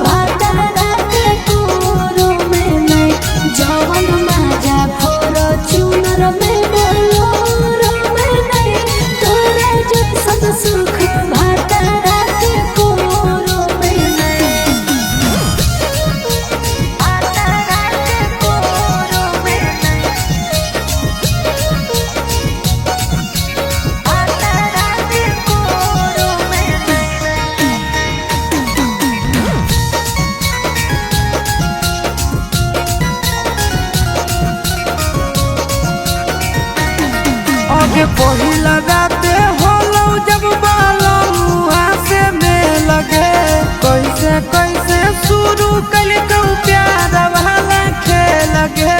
भातारा के कोरो में नहीं जवन माजा फॉर्च्यूनर में बोलोरो में नहीं तोरा जैसन सुख भातारा के कोरो में नहीं भातारा के कोरो में नहीं भातारा के कोरो में आगे पहिला राते होलो जब बाला मुआ से में लगे कैसे कैसे शुरू कल तो प्यार वाला खेल लगे